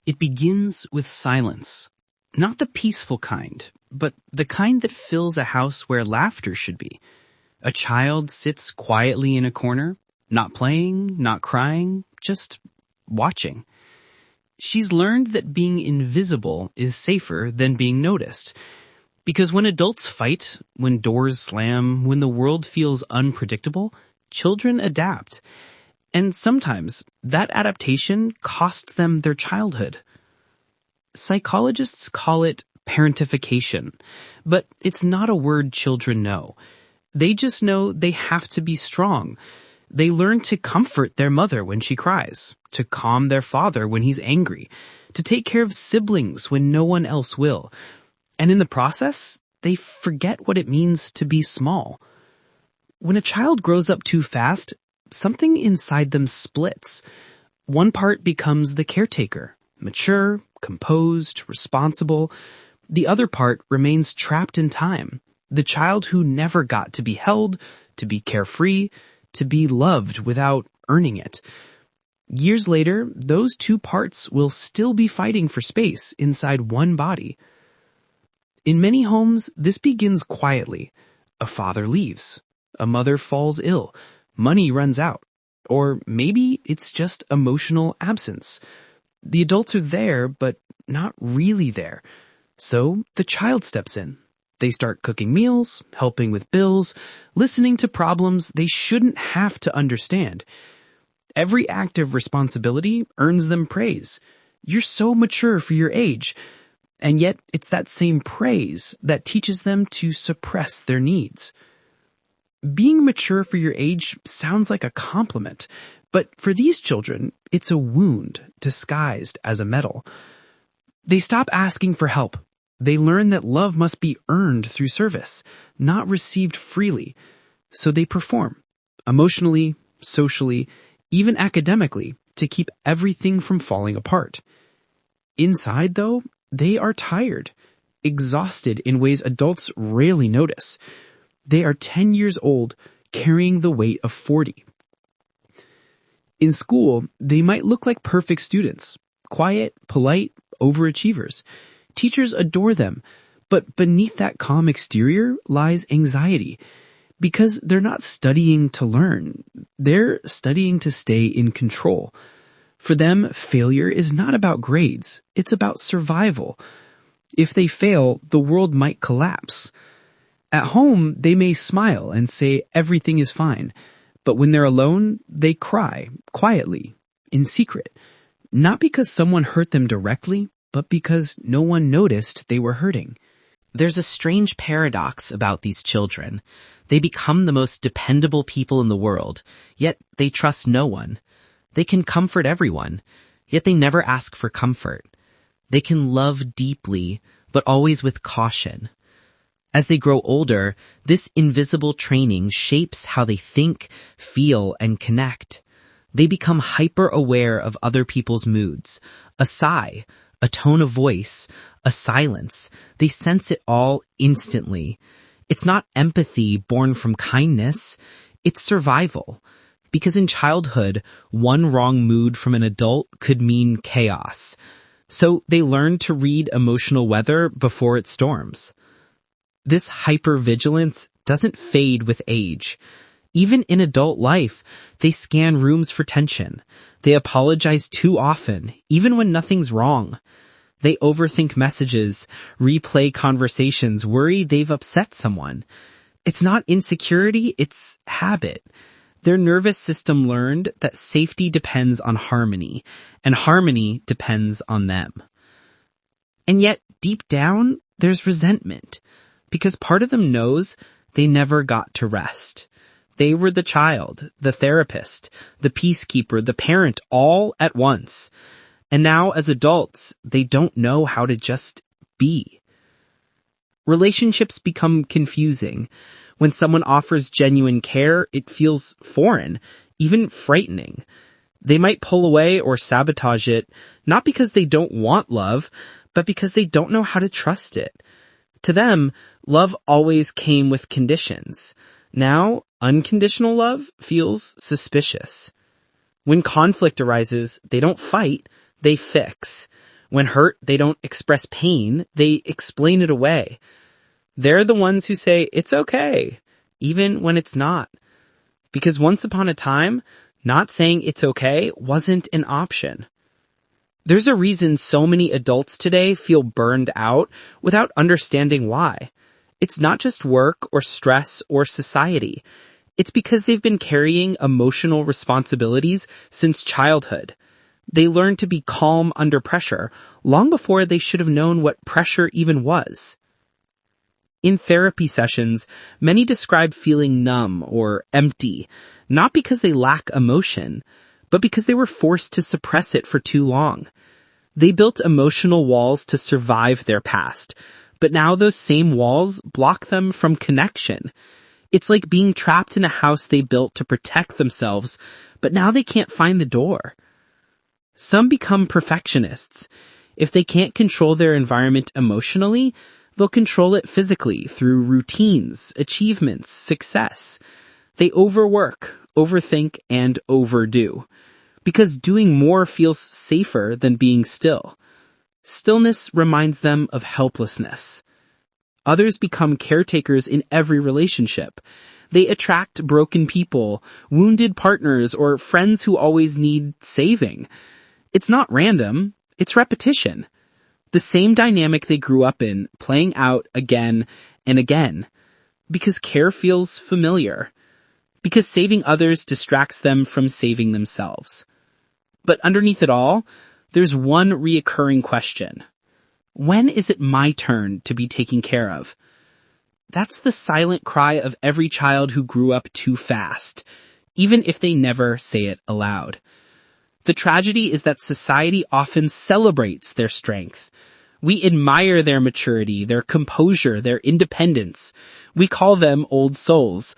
It begins with silence. Not the peaceful kind, but the kind that fills a house where laughter should be. A child sits quietly in a corner, not playing, not crying, just watching. She's learned that being invisible is safer than being noticed. Because when adults fight, when doors slam, when the world feels unpredictable, children adapt. And sometimes that adaptation costs them their childhood. Psychologists call it parentification, but it's not a word children know. They just know they have to be strong. They learn to comfort their mother when she cries, to calm their father when he's angry, to take care of siblings when no one else will. And in the process, they forget what it means to be small. When a child grows up too fast, something inside them splits. One part becomes the caretaker, mature, composed, responsible. The other part remains trapped in time, the child who never got to be held, to be carefree, to be loved without earning it. Years later, those two parts will still be fighting for space inside one body. In many homes, this begins quietly. A father leaves. A mother falls ill. Money runs out. Or maybe it's just emotional absence. The adults are there, but not really there. So the child steps in. They start cooking meals, helping with bills, listening to problems they shouldn't have to understand. Every act of responsibility earns them praise. You're so mature for your age. And yet it's that same praise that teaches them to suppress their needs. Being mature for your age sounds like a compliment, but for these children, it's a wound disguised as a medal. They stop asking for help. They learn that love must be earned through service, not received freely. So they perform, emotionally, socially, even academically, to keep everything from falling apart. Inside, though, they are tired, exhausted in ways adults rarely notice. They are 10 years old, carrying the weight of 40. In school, they might look like perfect students, quiet, polite, overachievers. Teachers adore them, but beneath that calm exterior lies anxiety, because they're not studying to learn. They're studying to stay in control. For them, failure is not about grades. It's about survival. If they fail, the world might collapse. At home, they may smile and say everything is fine. But when they're alone, they cry, quietly, in secret. Not because someone hurt them directly, but because no one noticed they were hurting. There's a strange paradox about these children. They become the most dependable people in the world, yet they trust no one. They can comfort everyone, yet they never ask for comfort. They can love deeply, but always with caution. As they grow older, this invisible training shapes how they think, feel, and connect. They become hyper-aware of other people's moods. A sigh, a tone of voice, a silence. They sense it all instantly. It's not empathy born from kindness. It's survival. Because in childhood, one wrong mood from an adult could mean chaos. So they learn to read emotional weather before it storms. This hypervigilance doesn't fade with age. Even in adult life, they scan rooms for tension. They apologize too often, even when nothing's wrong. They overthink messages, replay conversations, worry they've upset someone. It's not insecurity, it's habit. Their nervous system learned that safety depends on harmony, and harmony depends on them. And yet, deep down, there's resentment, because part of them knows they never got to rest. They were the child, the therapist, the peacekeeper, the parent, all at once. And now, as adults, they don't know how to just be. Relationships become confusing. When someone offers genuine care, it feels foreign, even frightening. They might pull away or sabotage it, not because they don't want love, but because they don't know how to trust it. To them, love always came with conditions. Now, unconditional love feels suspicious. When conflict arises, they don't fight, they fix. When hurt, they don't express pain, they explain it away. They're the ones who say, it's okay, even when it's not. Because once upon a time, not saying it's okay wasn't an option. There's a reason so many adults today feel burned out without understanding why. It's not just work or stress or society. It's because they've been carrying emotional responsibilities since childhood. They learned to be calm under pressure long before they should have known what pressure even was. In therapy sessions, many describe feeling numb or empty, not because they lack emotion, but because they were forced to suppress it for too long. They built emotional walls to survive their past, but now those same walls block them from connection. It's like being trapped in a house they built to protect themselves, but now they can't find the door. Some become perfectionists. If they can't control their environment emotionally, they'll control it physically through routines, achievements, success. They overwork, overthink, and overdo. Because doing more feels safer than being still. Stillness reminds them of helplessness. Others become caretakers in every relationship. They attract broken people, wounded partners, or friends who always need saving. It's not random, it's repetition. The same dynamic they grew up in, playing out again and again. Because care feels familiar. Because saving others distracts them from saving themselves. But underneath it all, there's one reoccurring question. When is it my turn to be taken care of? That's the silent cry of every child who grew up too fast, even if they never say it aloud. The tragedy is that society often celebrates their strength. We admire their maturity, their composure, their independence. We call them old souls.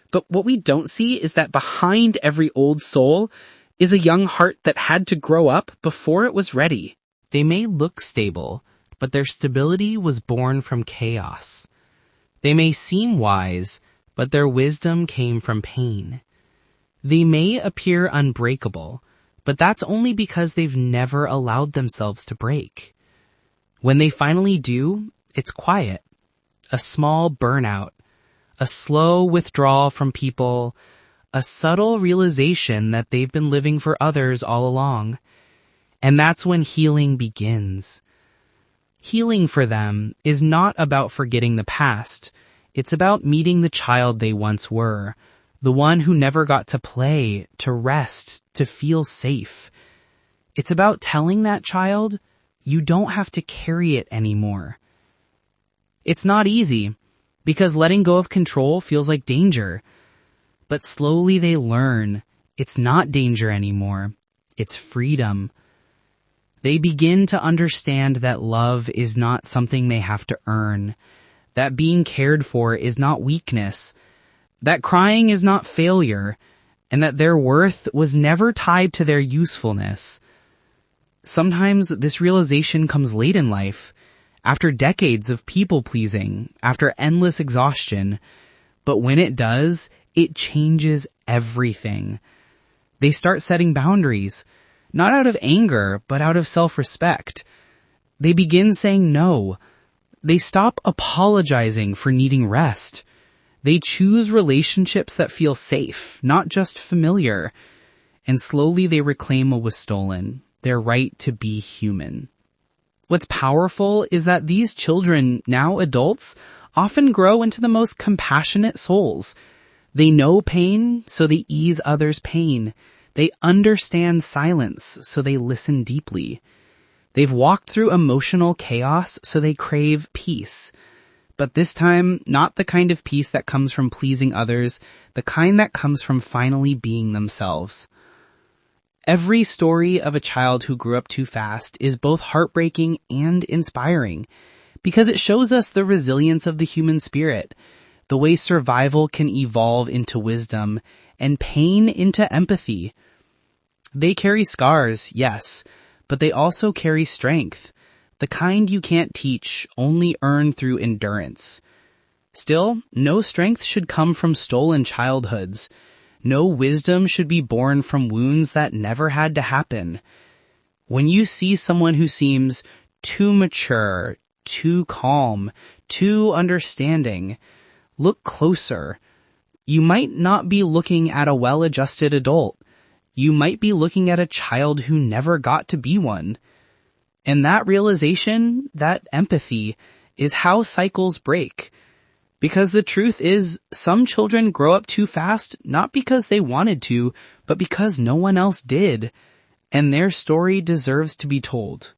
But what we don't see is that behind every old soul is a young heart that had to grow up before it was ready. They may look stable, but their stability was born from chaos. They may seem wise, but their wisdom came from pain. They may appear unbreakable, but that's only because they've never allowed themselves to break. When they finally do, it's quiet. A small burnout, a slow withdrawal from people, a subtle realization that they've been living for others all along. And that's when healing begins. Healing for them is not about forgetting the past. It's about meeting the child they once were, the one who never got to play, to rest, to feel safe. It's about telling that child, you don't have to carry it anymore. It's not easy, because letting go of control feels like danger. But slowly they learn it's not danger anymore. It's freedom. They begin to understand that love is not something they have to earn, that being cared for is not weakness, that crying is not failure, and that their worth was never tied to their usefulness. Sometimes this realization comes late in life, after decades of people-pleasing, after endless exhaustion. But when it does, it changes everything. They start setting boundaries, not out of anger, but out of self-respect. They begin saying no. They stop apologizing for needing rest. They choose relationships that feel safe, not just familiar. And slowly they reclaim what was stolen, their right to be human. What's powerful is that these children, now adults, often grow into the most compassionate souls. They know pain, so they ease others' pain. They understand silence, so they listen deeply. They've walked through emotional chaos, so they crave peace. But this time, not the kind of peace that comes from pleasing others, the kind that comes from finally being themselves. Every story of a child who grew up too fast is both heartbreaking and inspiring, because it shows us the resilience of the human spirit, the way survival can evolve into wisdom, and pain into empathy. They carry scars, yes, but they also carry strength, the kind you can't teach, only earn through endurance. Still, no strength should come from stolen childhoods. No wisdom should be born from wounds that never had to happen. When you see someone who seems too mature, too calm, too understanding, look closer. You might not be looking at a well-adjusted adult. You might be looking at a child who never got to be one. And that realization, that empathy, is how cycles break. Because the truth is, some children grow up too fast, not because they wanted to, but because no one else did. And their story deserves to be told.